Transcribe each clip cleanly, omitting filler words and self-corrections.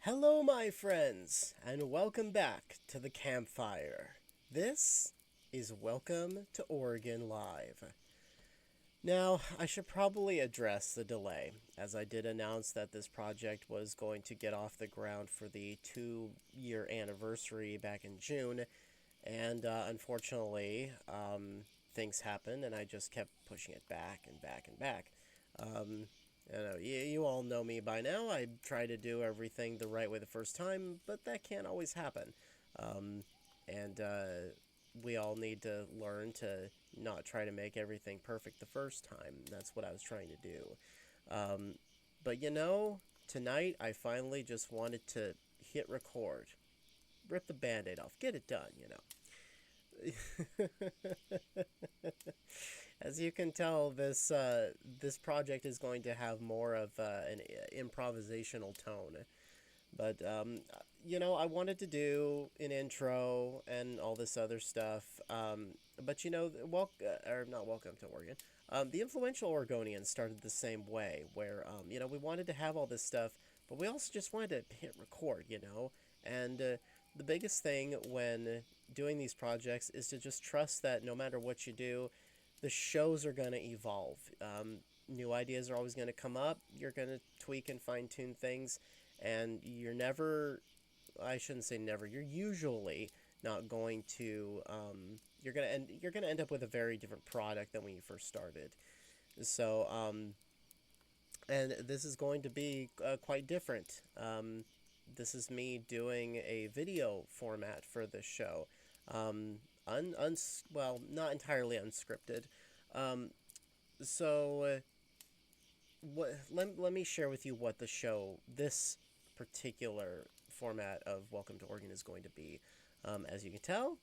Hello, my friends, and welcome back to the campfire. This is Welcome to Oregon Live. Now, I should probably address the delay, as I did announce that this project was going to get off the ground for the 2 year anniversary back in June, and unfortunately, things happened, and I just kept pushing it back and back and back. Um, you all know me by now. I try to do everything the right way the first time, but that can't always happen. Um, and we all need to learn to not try to make everything perfect the first time. That's what I was trying to do. Um, but tonight I finally just wanted to hit record, rip the band aid off, get it done. As you can tell, this project is going to have more of an improvisational tone. But I wanted to do an intro and all this other stuff. But or not Welcome to Oregon. The influential Oregonians started the same way, where we wanted to have all this stuff, but we also just wanted to hit record. And the biggest thing when doing these projects is to just trust that no matter what you do, the shows are going to evolve. New ideas are always going to come up. You're going to tweak and fine tune things, and you're never, I shouldn't say never, you're usually not going to, you're gonna end up with a very different product than when you first started. So, and this is going to be quite different. This is me doing a video format for this show. Well, not entirely unscripted. Um, so, let me share with you what this particular format of Welcome to Oregon is going to be. As you can tell,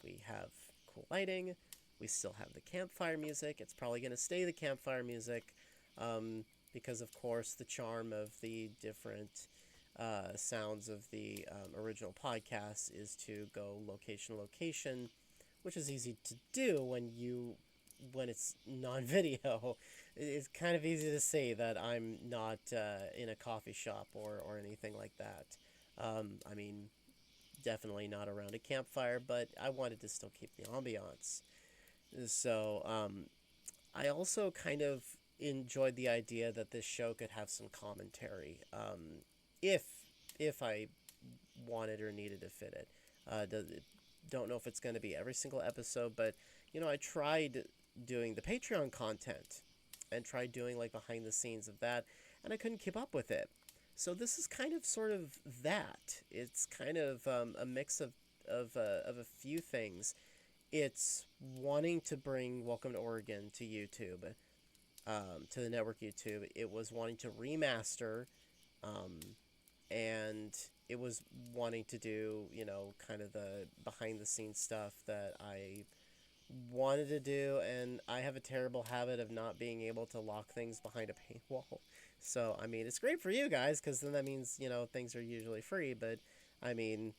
we have cool lighting. We still have the campfire music. It's probably going to stay the campfire music because, of course, the charm of the different sounds of the original podcast is to go location to location, which is easy to do when it's non-video. It's kind of easy to say that I'm not in a coffee shop or anything like that. I mean, definitely not around a campfire, but I wanted to still keep the ambiance. So I also kind of enjoyed the idea that this show could have some commentary, if if I wanted or needed to fit it. Don't know if it's going to be every single episode, but I tried doing the Patreon content and tried doing like behind the scenes of that, and I couldn't keep up with it. So this is kind of sort of that. It's kind of a mix of a few things. It's wanting to bring Welcome to Oregon to YouTube, to the network YouTube. It was wanting to remaster, um, and it was wanting to do, kind of the behind the scenes stuff that I wanted to do, and I have a terrible habit of not being able to lock things behind a paywall. So, I mean, it's great for you guys because then that means, things are usually free, but I mean,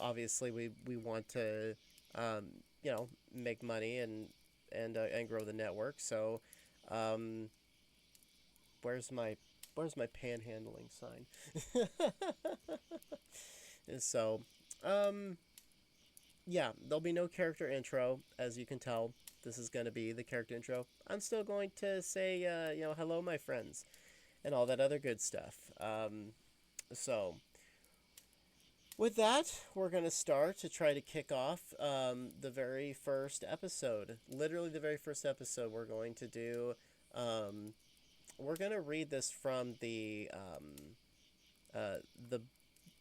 obviously we want to, um, make money and grow the network. So, um, where's my where's my panhandling sign? And so, um, yeah, there'll be no character intro, as you can tell. This is going to be the character intro. I'm still going to say, hello, my friends, and all that other good stuff. So, with that, we're going to start to try to kick off the very first episode. Literally, the very first episode we're going to do. We're going to read this from the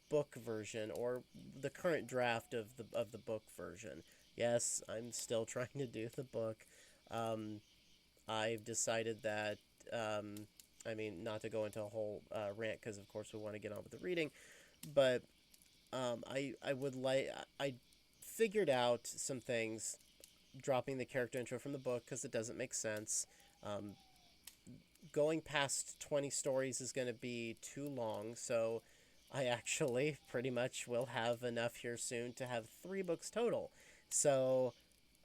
book version, or the current draft of the book version. Yes, I'm still trying to do the book. Um, I've decided that, I mean, not to go into a whole rant, because of course we want to get on with the reading, but I would like, I figured out some things dropping the character intro from the book because it doesn't make sense. Um, Going past 20 stories is going to be too long, so I actually pretty much will have enough here soon to have 3 books total. So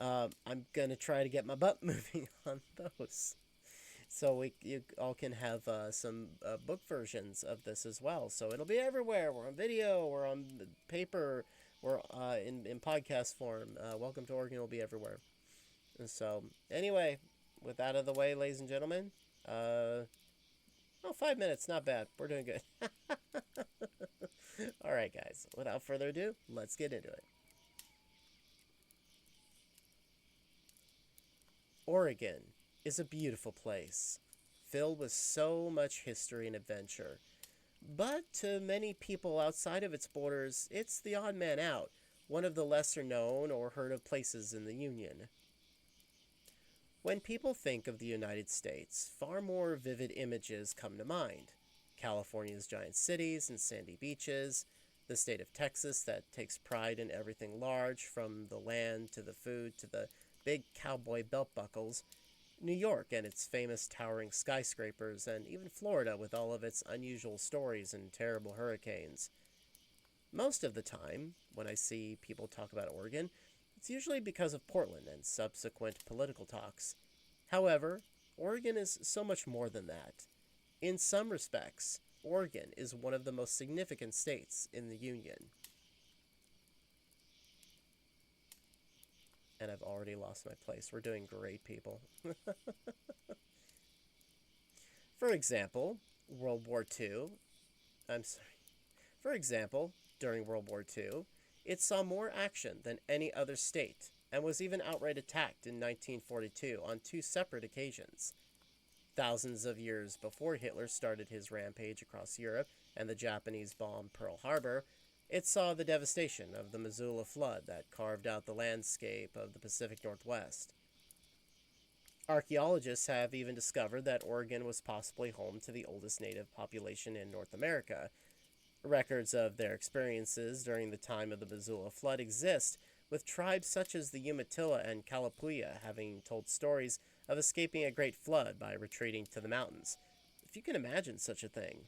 I'm going to try to get my butt moving on those. So you all can have some book versions of this as well. So it'll be everywhere. We're on video. We're on paper. We're in podcast form. Welcome to Oregon will be everywhere. And so anyway, with that out of the way, ladies and gentlemen, uh, 5 minutes, not bad. We're doing good. All right, guys. Without further ado, let's get into it. Oregon is a beautiful place, filled with so much history and adventure. But to many people outside of its borders, it's the odd man out, one of the lesser known or heard of places in the Union. When people think of the United States, far more vivid images come to mind. California's giant cities and sandy beaches, the state of Texas that takes pride in everything large, from the land to the food to the big cowboy belt buckles, New York and its famous towering skyscrapers, and even Florida with all of its unusual stories and terrible hurricanes. Most of the time, when I see people talk about Oregon, it's usually because of Portland and subsequent political talks. However, Oregon is so much more than that. In some respects, Oregon is one of the most significant states in the Union. And I've already lost my place. We're doing great, people. For example, World War II. I'm sorry. For example, during World War II, it saw more action than any other state and was even outright attacked in 1942 on two separate occasions. Thousands of years before Hitler started his rampage across Europe and the Japanese bombed Pearl Harbor, it saw the devastation of the Missoula flood that carved out the landscape of the Pacific Northwest. Archaeologists have even discovered that Oregon was possibly home to the oldest native population in North America. Records of their experiences during the time of the Missoula flood exist, with tribes such as the Umatilla and Kalapuya having told stories of escaping a great flood by retreating to the mountains. If you can imagine such a thing.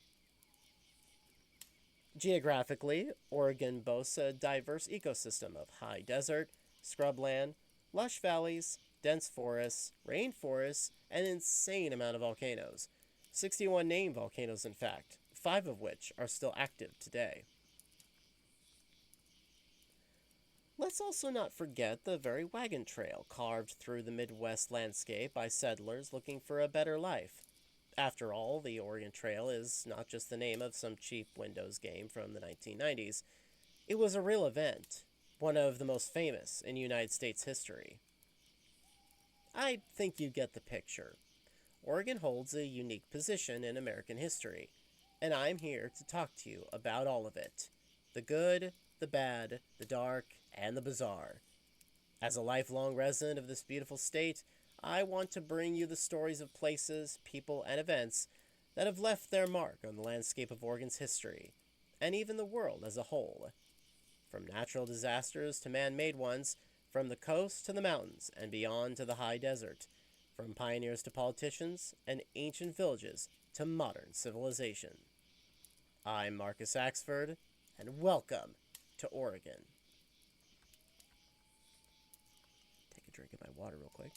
Geographically, Oregon boasts a diverse ecosystem of high desert, scrubland, lush valleys, dense forests, rainforests, and an insane amount of volcanoes. 61 named volcanoes, in fact, 5 of which are still active today. Let's also not forget the very wagon trail carved through the Midwest landscape by settlers looking for a better life. After all, the Oregon Trail is not just the name of some cheap Windows game from the 1990s. It was a real event, one of the most famous in United States history. I think you get the picture. Oregon holds a unique position in American history, and I'm here to talk to you about all of it. The good, the bad, the dark, and the bizarre. As a lifelong resident of this beautiful state, I want to bring you the stories of places, people, and events that have left their mark on the landscape of Oregon's history, and even the world as a whole. From natural disasters to man-made ones, from the coast to the mountains and beyond to the high desert, from pioneers to politicians and ancient villages to modern civilization. I'm Marcus Axford, and welcome to Oregon. Take a drink of my water real quick.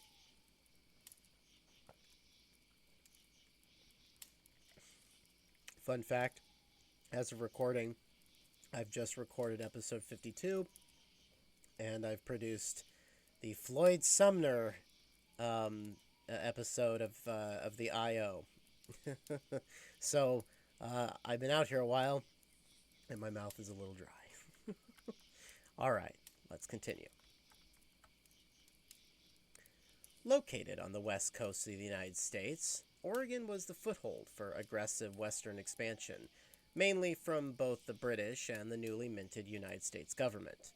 Fun fact, as of recording, I've just recorded episode 52, and I've produced the Floyd Sumner episode of the I.O. So, I've been out here a while, and my mouth is a little dry. All right, let's continue. Located on the west coast of the United States, Oregon was the foothold for aggressive western expansion, mainly from both the British and the newly minted United States government.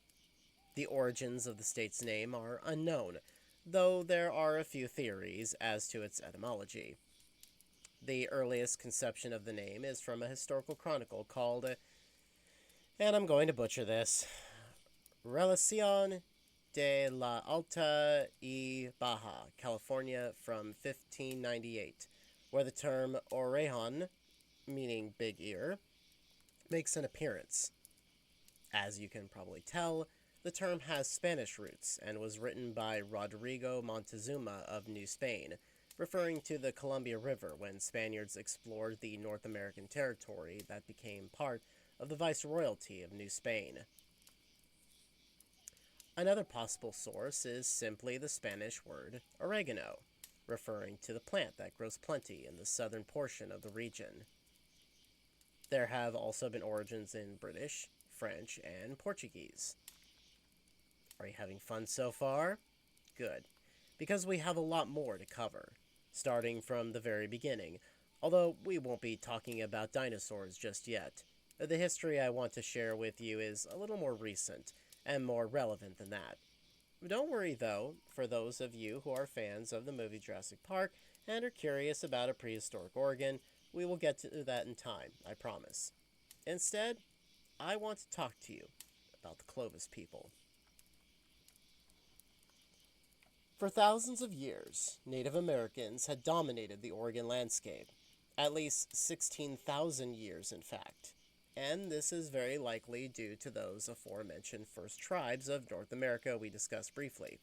The origins of the state's name are unknown, though there are a few theories as to its etymology. The earliest conception of the name is from a historical chronicle called, and I'm going to butcher this, Relacion de la Alta y Baja, California, from 1598, where the term orejon, meaning big ear, makes an appearance. As you can probably tell, the term has Spanish roots and was written by Rodrigo Montezuma of New Spain, referring to the Columbia River when Spaniards explored the North American territory that became part of the Viceroyalty of New Spain. Another possible source is simply the Spanish word oregano, referring to the plant that grows plenty in the southern portion of the region. There have also been origins in British, French, and Portuguese. Are you having fun so far? Good, because we have a lot more to cover, starting from the very beginning, although we won't be talking about dinosaurs just yet. The history I want to share with you is a little more recent and more relevant than that. Don't worry though, for those of you who are fans of the movie Jurassic Park and are curious about a prehistoric Oregon, we will get to that in time, I promise. Instead, I want to talk to you about the Clovis people. For thousands of years, Native Americans had dominated the Oregon landscape. At least 16,000 years, in fact. And this is very likely due to those aforementioned first tribes of North America we discussed briefly.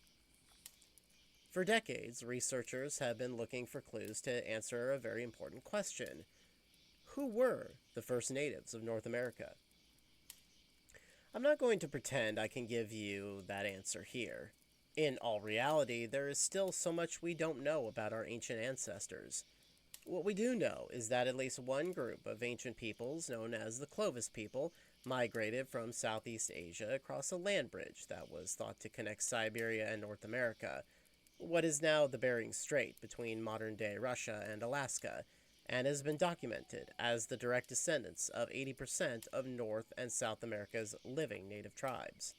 For decades, researchers have been looking for clues to answer a very important question. Who were the first natives of North America? I'm not going to pretend I can give you that answer here. In all reality, there is still so much we don't know about our ancient ancestors. What we do know is that at least one group of ancient peoples, known as the Clovis people, migrated from Southeast Asia across a land bridge that was thought to connect Siberia and North America, what is now the Bering Strait between modern-day Russia and Alaska, and has been documented as the direct descendants of 80% of North and South America's living native tribes.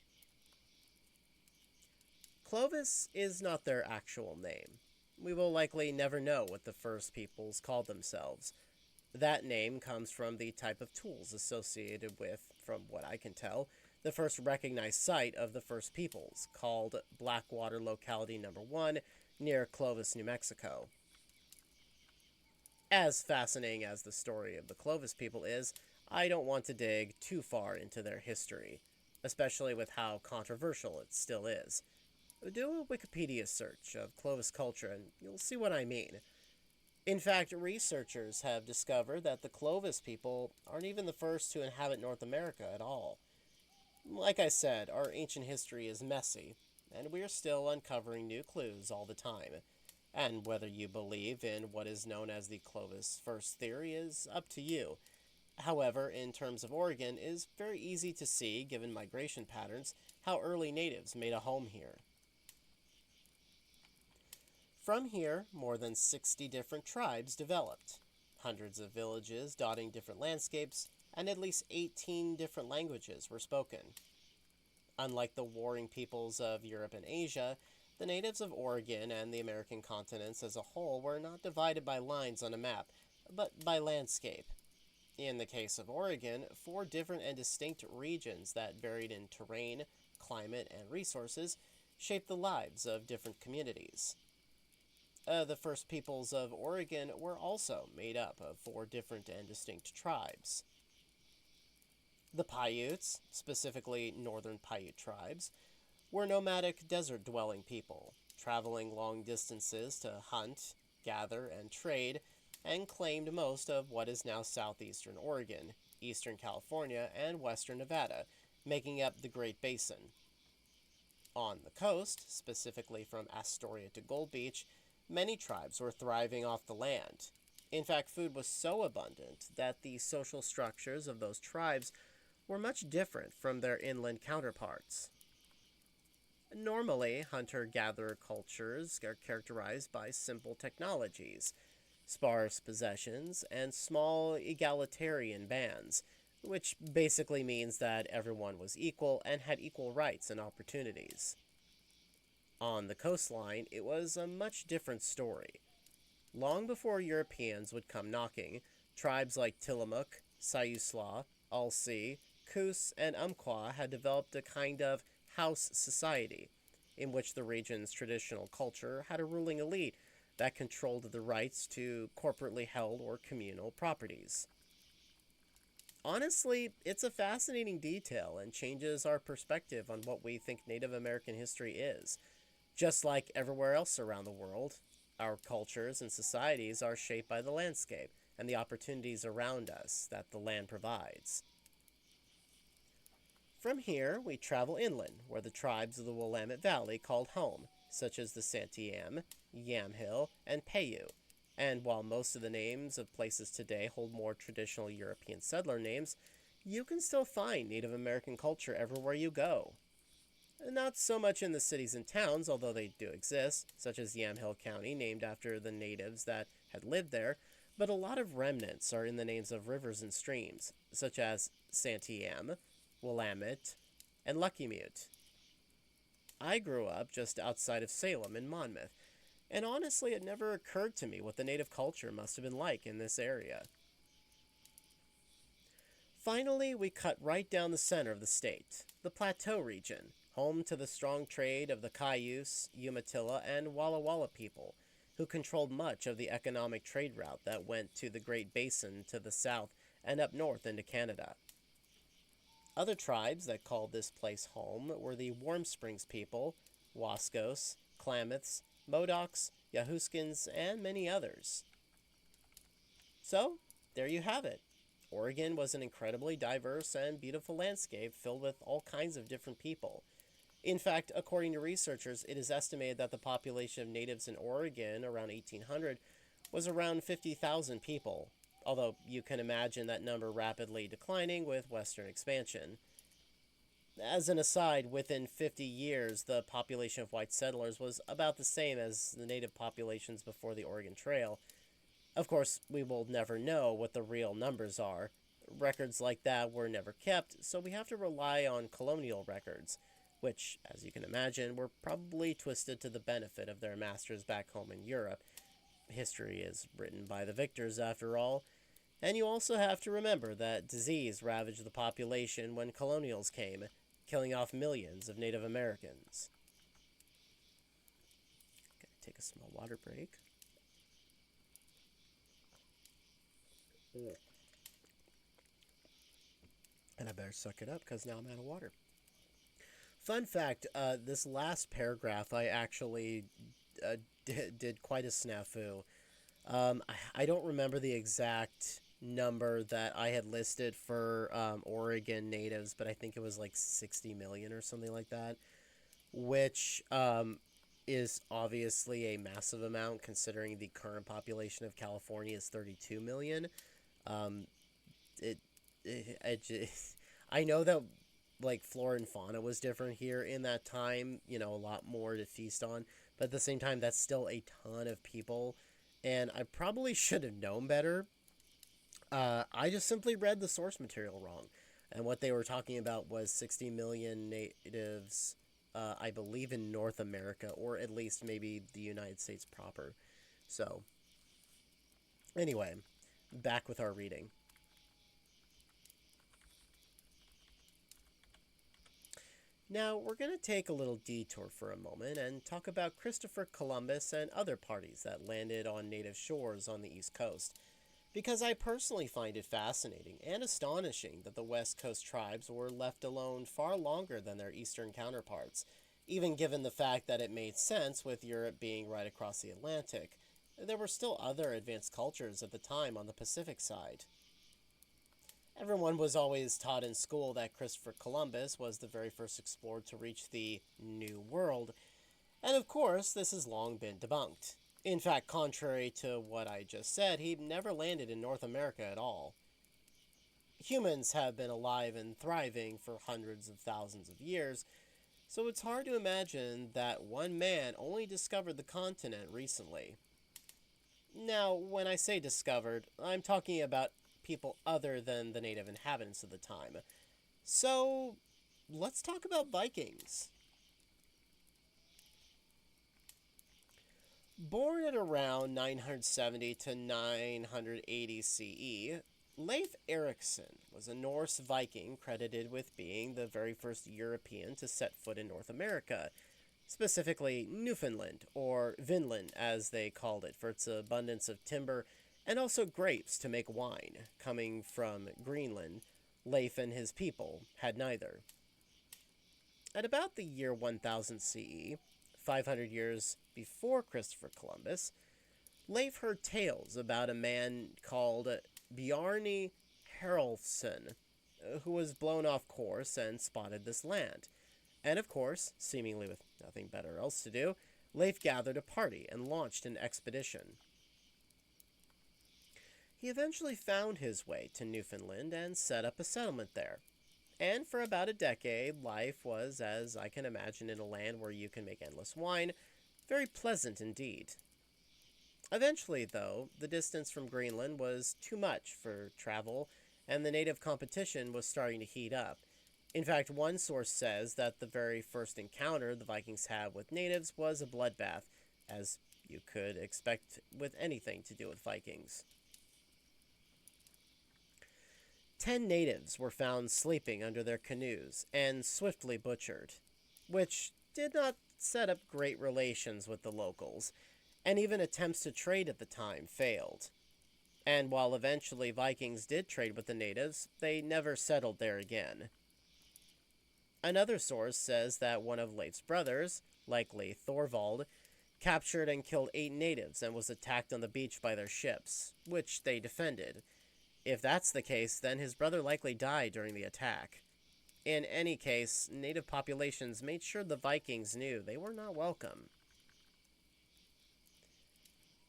Clovis is not their actual name. We will likely never know what the first peoples called themselves. That name comes from the type of tools associated with, from what I can tell, the first recognized site of the first peoples, called Blackwater Locality Number 1, near Clovis, New Mexico. As fascinating as the story of the Clovis people is, I don't want to dig too far into their history, especially with how controversial it still is. Do a Wikipedia search of Clovis culture and you'll see what I mean. In fact, researchers have discovered that the Clovis people aren't even the first to inhabit North America at all. Like I said, our ancient history is messy, and we are still uncovering new clues all the time. And whether you believe in what is known as the Clovis first theory is up to you. However, in terms of Oregon, it is very easy to see, given migration patterns, how early natives made a home here. From here, more than 60 different tribes developed, hundreds of villages dotting different landscapes, and at least 18 different languages were spoken. Unlike the warring peoples of Europe and Asia, the natives of Oregon and the American continents as a whole were not divided by lines on a map, but by landscape. In the case of Oregon, 4 different and distinct regions that varied in terrain, climate, and resources shaped the lives of different communities. The first peoples of Oregon were also made up of 4 different and distinct tribes. The Paiutes, specifically northern Paiute tribes, were nomadic desert-dwelling people, traveling long distances to hunt, gather, and trade, and claimed most of what is now southeastern Oregon, eastern California, and western Nevada, making up the Great Basin. On the coast, specifically from Astoria to Gold Beach, many tribes were thriving off the land. In fact, food was so abundant that the social structures of those tribes were much different from their inland counterparts. Normally, hunter-gatherer cultures are characterized by simple technologies, sparse possessions, and small egalitarian bands, which basically means that everyone was equal and had equal rights and opportunities. On the coastline, it was a much different story. Long before Europeans would come knocking, tribes like Tillamook, Siuslaw, Alsea, Coos, and Umpqua had developed a kind of house society, in which the region's traditional culture had a ruling elite that controlled the rights to corporately held or communal properties. Honestly, it's a fascinating detail and changes our perspective on what we think Native American history is. Just like everywhere else around the world, Our cultures and societies are shaped by the landscape and the opportunities around us that the land provides. From here, we travel inland, where the tribes of the Willamette Valley called home, such as the Santiam, Yamhill, and Paiute. And while most of the names of places today hold more traditional European settler names, you can still find Native American culture everywhere you go. Not so much in the cities and towns, although they do exist, such as Yamhill County, named after the natives that had lived there, but a lot of remnants are in the names of rivers and streams, such as Santiam, Willamette, and Lucky Mute. I grew up just outside of Salem in Monmouth, and honestly, it never occurred to me what the native culture must have been like in this area. Finally, we cut right down the center of the state, the Plateau region, home to the strong trade of the Cayuse, Umatilla, and Walla Walla people, who controlled much of the economic trade route that went to the Great Basin to the south and up north into Canada. Other tribes that called this place home were the Warm Springs people, Wascos, Klamaths, Modocs, Yahuskins, and many others. So, there you have it. Oregon was an incredibly diverse and beautiful landscape filled with all kinds of different people. In fact, according to researchers, it is estimated that the population of natives in Oregon around 1800 was around 50,000 people, although you can imagine that number rapidly declining with Western expansion. As an aside, within 50 years, the population of white settlers was about the same as the native populations before the Oregon Trail. Of course, we will never know what the real numbers are. Records like that were never kept, so we have to rely on colonial records, which, as you can imagine, were probably twisted to the benefit of their masters back home in Europe. History is written by the victors, after all. And you also have to remember that disease ravaged the population when colonials came, killing off millions of Native Americans. Gonna take a small water break. And I better suck it up because now I'm out of water. Fun fact, this last paragraph I actually did quite a snafu. I don't remember the exact number that I had listed for Oregon natives, but I think it was like 60 million or something like that, which is obviously a massive amount considering the current population of California is 32 million. Um, it, I know that like flora and fauna was different here in that time, a lot more to feast on, but at the same time, that's still a ton of people, and I probably should have known better. I just simply read the source material wrong, and what they were talking about was 60 million natives, I believe, in North America, or at least maybe the United States proper. So, anyway, back with our reading. Now, we're going to take a little detour for a moment and talk about Christopher Columbus and other parties that landed on native shores on the East Coast, because I personally find it fascinating and astonishing that the West Coast tribes were left alone far longer than their eastern counterparts, even given the fact that it made sense with Europe being right across the Atlantic. There were still other advanced cultures at the time on the Pacific side. Everyone was always taught in school that Christopher Columbus was the very first explorer to reach the New World, and of course, this has long been debunked. In fact, contrary to what I just said, he never landed in North America at all. Humans have been alive and thriving for hundreds of thousands of years, so it's hard to imagine that one man only discovered the continent recently. Now, when I say discovered, I'm talking about people other than the native inhabitants of the time. So, let's talk about Vikings. Born at around 970 to 980 CE, Leif Erikson was a Norse Viking credited with being the very first European to set foot in North America, specifically Newfoundland, or Vinland as they called it, for its abundance of timber and also grapes to make wine. Coming from Greenland, Leif and his people had neither. At about the year 1000 CE, 500 years before Christopher Columbus, Leif heard tales about a man called Bjarni Haraldsson, who was blown off course and spotted this land. And of course, seemingly with nothing better else to do, Leif gathered a party and launched an expedition. He eventually found his way to Newfoundland and set up a settlement there. And for about a decade, life was, as I can imagine in a land where you can make endless wine, very pleasant indeed. Eventually, though, the distance from Greenland was too much for travel, and the native competition was starting to heat up. In fact, one source says that the very first encounter the Vikings had with natives was a bloodbath, as you could expect with anything to do with Vikings. 10 natives were found sleeping under their canoes and swiftly butchered, which did not set up great relations with the locals, and even attempts to trade at the time failed. And while eventually Vikings did trade with the natives, they never settled there again. Another source says that one of Leif's brothers, likely Thorvald, captured and killed 8 natives and was attacked on the beach by their ships, which they defended. If that's the case, then his brother likely died during the attack. In any case, native populations made sure the Vikings knew they were not welcome.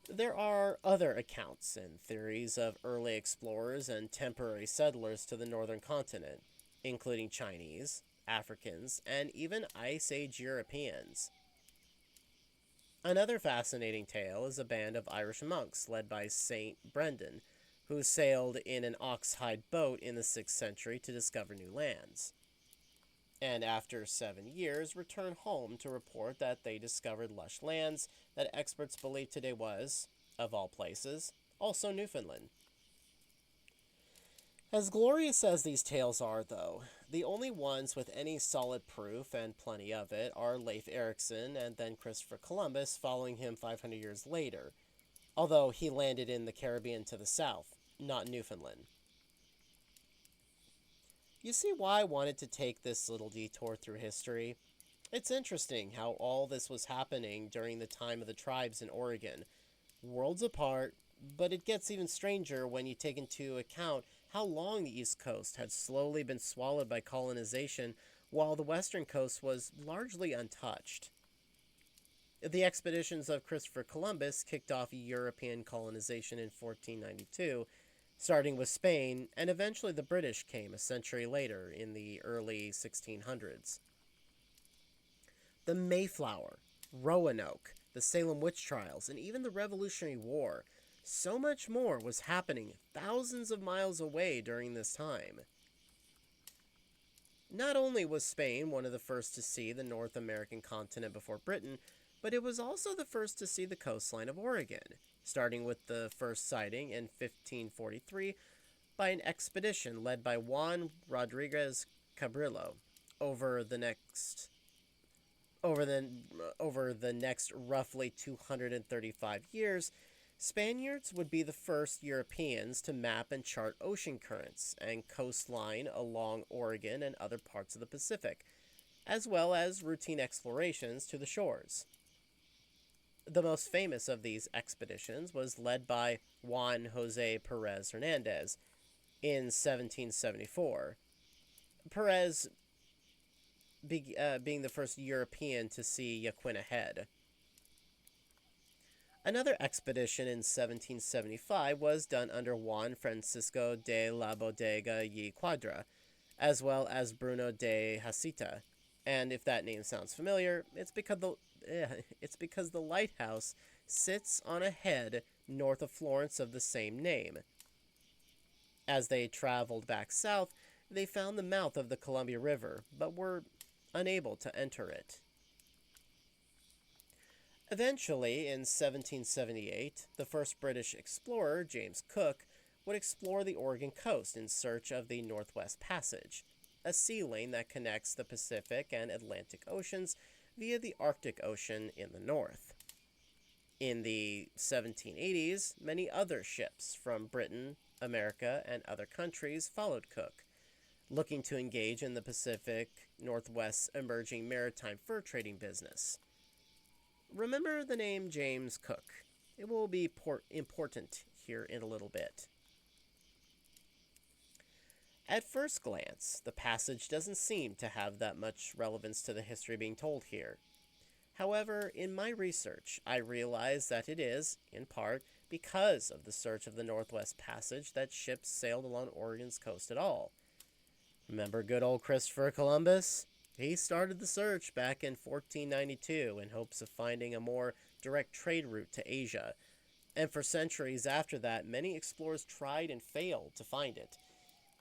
There are other accounts and theories of early explorers and temporary settlers to the northern continent, including Chinese, Africans, and even Ice Age Europeans. Another fascinating tale is a band of Irish monks led by Saint Brendan, who sailed in an ox-hide boat in the 6th century to discover new lands, and after 7 years returned home to report that they discovered lush lands that experts believe today was, of all places, also Newfoundland. As glorious as these tales are, though, the only ones with any solid proof, and plenty of it, are Leif Erikson and then Christopher Columbus following him 500 years later, although he landed in the Caribbean to the south, not Newfoundland. You see why I wanted to take this little detour through history? It's interesting how all this was happening during the time of the tribes in Oregon. Worlds apart, but it gets even stranger when you take into account how long the East Coast had slowly been swallowed by colonization while the Western coast was largely untouched. The expeditions of Christopher Columbus kicked off European colonization in 1492, starting with Spain, and eventually the British came a century later in the early 1600s. The Mayflower, Roanoke, the Salem witch trials, and even the Revolutionary War. So much more was happening thousands of miles away during this time. Not only was Spain one of the first to see the North American continent before Britain, but it was also the first to see the coastline of Oregon, starting with the first sighting in 1543 by an expedition led by Juan Rodriguez Cabrillo. Over the next roughly 235 years, Spaniards would be the first Europeans to map and chart ocean currents and coastline along Oregon and other parts of the Pacific, as well as routine explorations to the shores. The most famous of these expeditions was led by Juan Jose Perez Hernandez in 1774. Perez being the first European to see Yaquina Head. Another expedition in 1775 was done under Juan Francisco de la Bodega y Quadra, as well as Bruno de Hacita. And if that name sounds familiar, it's because the lighthouse sits on a head north of Florence of the same name. As they traveled back south, they found the mouth of the Columbia River, but were unable to enter it. Eventually, in 1778, the first British explorer, James Cook, would explore the Oregon coast in search of the Northwest Passage, a sea lane that connects the Pacific and Atlantic Oceans via the Arctic Ocean in the north. In the 1780s, many other ships from Britain, America, and other countries followed Cook, looking to engage in the Pacific Northwest's emerging maritime fur trading business. Remember the name James Cook. It will be important here in a little bit. At first glance, the passage doesn't seem to have that much relevance to the history being told here. However, in my research, I realized that it is, in part, because of the search of the Northwest Passage that ships sailed along Oregon's coast at all. Remember good old Christopher Columbus? He started the search back in 1492 in hopes of finding a more direct trade route to Asia, and for centuries after that, many explorers tried and failed to find it.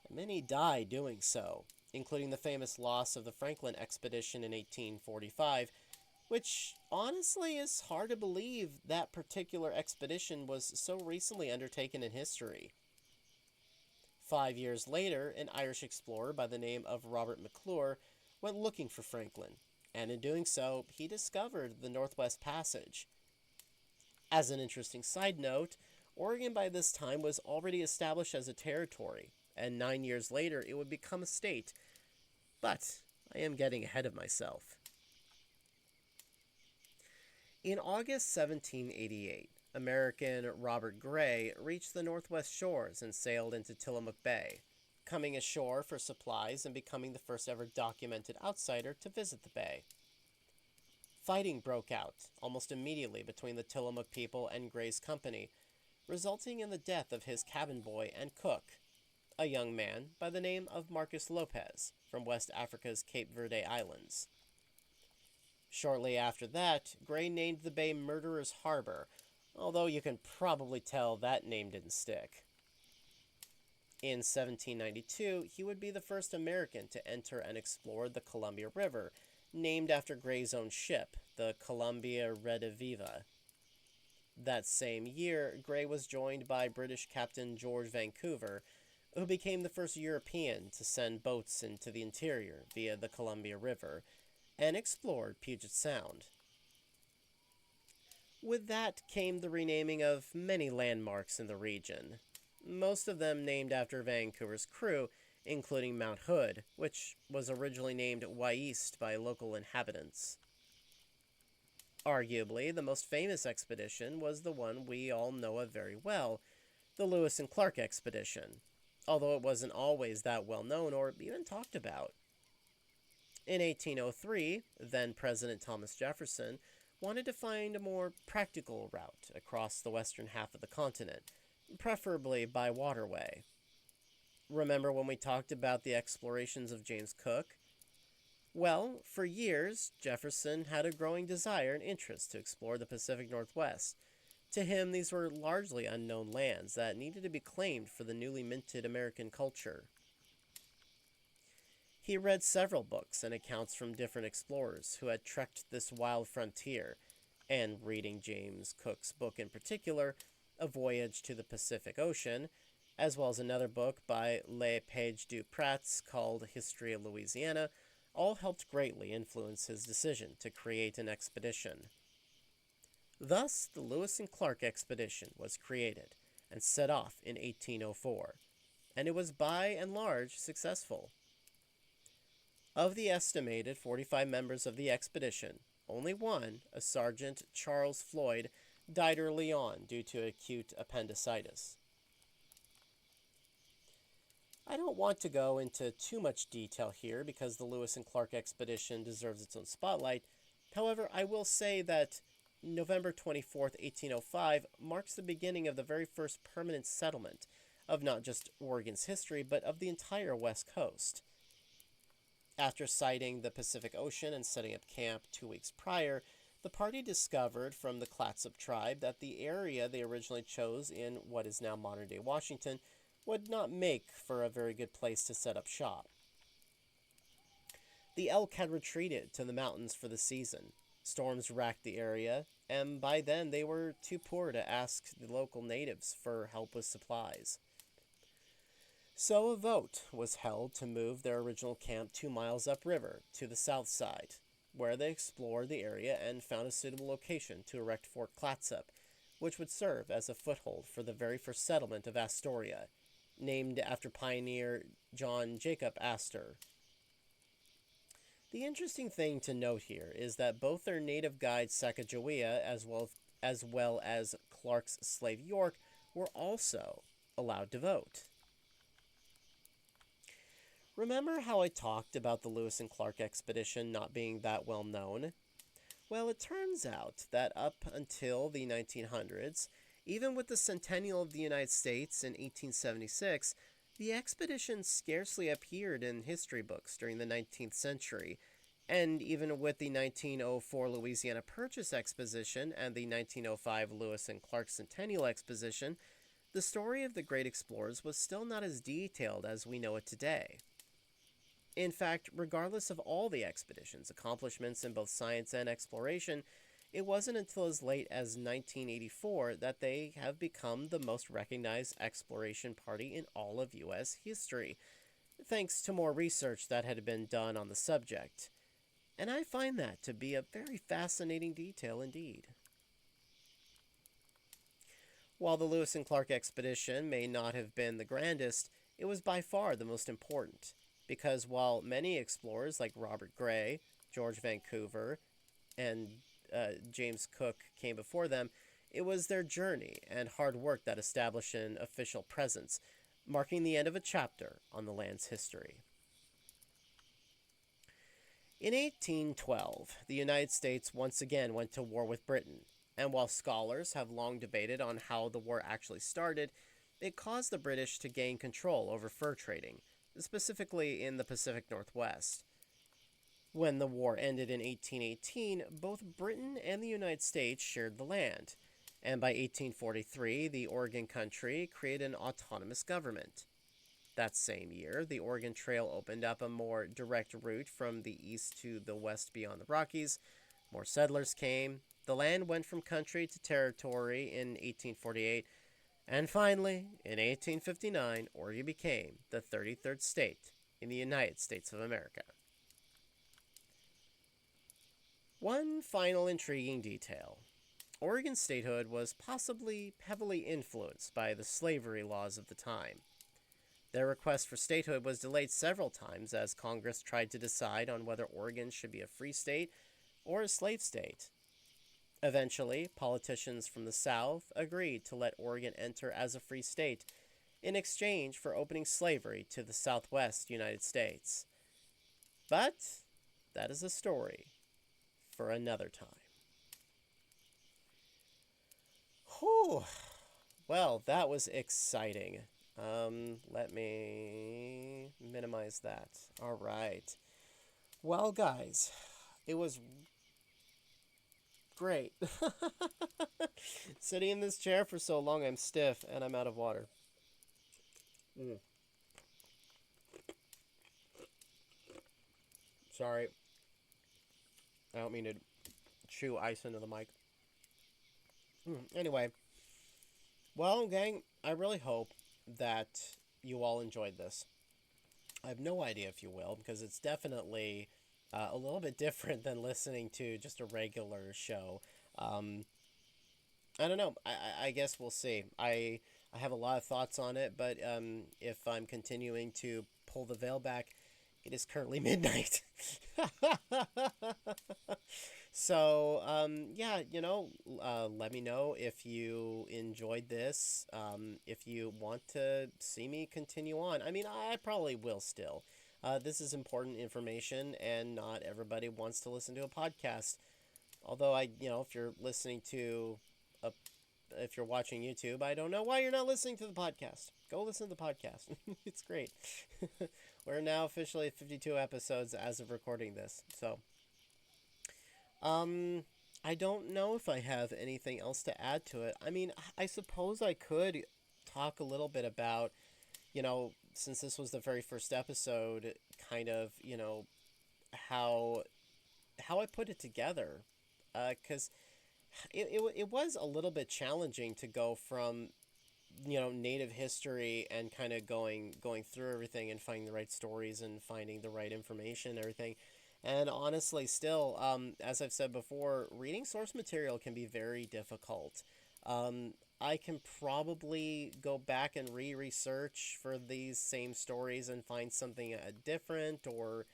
Many died doing so, including the famous loss of the Franklin expedition in 1845, which honestly is hard to believe that particular expedition was so recently undertaken in history. 5 years later, an Irish explorer by the name of Robert McClure went looking for Franklin, and in doing so, he discovered the Northwest Passage. As an interesting side note, Oregon by this time was already established as a territory, and 9 years later it would become a state. But I am getting ahead of myself. In August 1788, American Robert Gray reached the northwest shores and sailed into Tillamook Bay, coming ashore for supplies and becoming the first ever documented outsider to visit the bay. Fighting broke out almost immediately between the Tillamook people and Gray's company, resulting in the death of his cabin boy and cook, a young man by the name of Marcus Lopez from West Africa's Cape Verde Islands. Shortly after that, Gray named the bay Murderer's Harbor, although you can probably tell that name didn't stick. In 1792, he would be the first American to enter and explore the Columbia River, named after Gray's own ship, the Columbia Rediviva. That same year, Gray was joined by British Captain George Vancouver, who became the first European to send boats into the interior via the Columbia River, and explored Puget Sound. With that came the renaming of many landmarks in the region, most of them named after Vancouver's crew, including Mount Hood, which was originally named Wy'east by local inhabitants. Arguably, the most famous expedition was the one we all know of very well, the Lewis and Clark expedition, although it wasn't always that well known or even talked about. In 1803, then President Thomas Jefferson wanted to find a more practical route across the western half of the continent, preferably by waterway. Remember when we talked about the explorations of James Cook? Well, for years, Jefferson had a growing desire and interest to explore the Pacific Northwest. To him, these were largely unknown lands that needed to be claimed for the newly minted American culture. He read several books and accounts from different explorers who had trekked this wild frontier, and reading James Cook's book in particular, A Voyage to the Pacific Ocean, as well as another book by Le Page du Pratz called History of Louisiana, all helped greatly influence his decision to create an expedition. Thus, the Lewis and Clark expedition was created and set off in 1804, and it was by and large successful. Of the estimated 45 members of the expedition, only one, a Sergeant Charles Floyd, died early on due to acute appendicitis. I don't want to go into too much detail here because the Lewis and Clark expedition deserves its own spotlight. However, I will say that November 24th, 1805 marks the beginning of the very first permanent settlement of not just Oregon's history, but of the entire West Coast. After sighting the Pacific Ocean and setting up camp 2 weeks prior, the party discovered from the Clatsop tribe that the area they originally chose in what is now modern-day Washington would not make for a very good place to set up shop. The elk had retreated to the mountains for the season. Storms racked the area, and by then they were too poor to ask the local natives for help with supplies. So a vote was held to move their original camp 2 miles upriver to the south side, where they explored the area and found a suitable location to erect Fort Clatsop, which would serve as a foothold for the very first settlement of Astoria, named after pioneer John Jacob Astor. The interesting thing to note here is that both their native guide Sacagawea as well as Clark's slave York were also allowed to vote. Remember how I talked about the Lewis and Clark expedition not being that well known? Well, it turns out that up until the 1900s, even with the centennial of the United States in 1876, the expedition scarcely appeared in history books during the 19th century. And even with the 1904 Louisiana Purchase Exposition and the 1905 Lewis and Clark Centennial Exposition, the story of the great explorers was still not as detailed as we know it today. In fact, regardless of all the expeditions' accomplishments in both science and exploration, it wasn't until as late as 1984 that they have become the most recognized exploration party in all of U.S. history, thanks to more research that had been done on the subject. And I find that to be a very fascinating detail indeed. While the Lewis and Clark expedition may not have been the grandest, it was by far the most important, because while many explorers like Robert Gray, George Vancouver, and James Cook came before them, it was their journey and hard work that established an official presence, marking the end of a chapter on the land's history. In 1812, the United States once again went to war with Britain, and while scholars have long debated on how the war actually started, it caused the British to gain control over fur trading, specifically in the Pacific Northwest. When the war ended in 1818, both Britain and the United States shared the land, and by 1843, the Oregon Country created an autonomous government. That same year, the Oregon Trail opened up a more direct route from the east to the west beyond the Rockies. More settlers came. The land went from country to territory in 1848. And finally, in 1859, Oregon became the 33rd state in the United States of America. One final intriguing detail. Oregon statehood was possibly heavily influenced by the slavery laws of the time. Their request for statehood was delayed several times as Congress tried to decide on whether Oregon should be a free state or a slave state. Eventually, politicians from the South agreed to let Oregon enter as a free state in exchange for opening slavery to the Southwest United States. But that is a story for another time. Whew. Well, that was exciting. Let me minimize that. All right. Well, guys, it was great. Sitting in this chair for so long, I'm stiff and I'm out of water. Sorry. I don't mean to chew ice into the mic. Anyway. Well, gang, I really hope that you all enjoyed this. I have no idea if you will, because it's definitely a little bit different than listening to just a regular show. I don't know. I guess we'll see. I have a lot of thoughts on it, but if I'm continuing to pull the veil back, it is currently midnight. So, yeah, let me know if you enjoyed this, if you want to see me continue on. I mean, I probably will still. This is important information, and not everybody wants to listen to a podcast. Although if you're listening to if you're watching YouTube, I don't know why you're not listening to the podcast. Go listen to the podcast. It's great. We're now officially at 52 episodes as of recording this. So, I don't know if I have anything else to add to it. I mean, I suppose I could talk a little bit about, since this was the very first episode, kind of, how I put it together. Because it was a little bit challenging to go from, native history and kind of going through everything and finding the right stories and finding the right information and everything. And honestly, still, as I've said before, reading source material can be very difficult. I can probably go back and research for these same stories and find something different or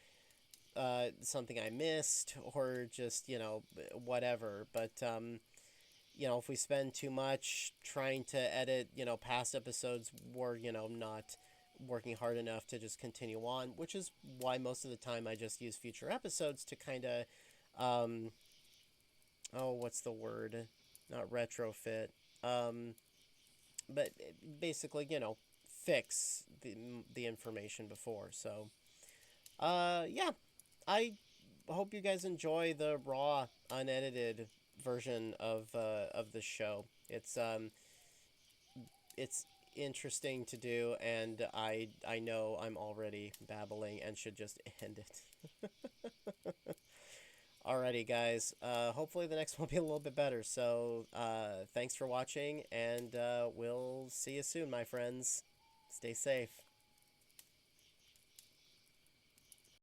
something I missed or just, whatever. But if we spend too much trying to edit, past episodes, we're, not working hard enough to just continue on, which is why most of the time I just use future episodes to kind of, um, oh, what's the word? Not retrofit. Um, but basically, fix the information before. So, yeah, I hope you guys enjoy the raw, unedited version of the show. It's interesting to do, and I know I'm already babbling and should just end it. Alrighty, guys. Hopefully the next one will be a little bit better. So, thanks for watching, and we'll see you soon, my friends. Stay safe.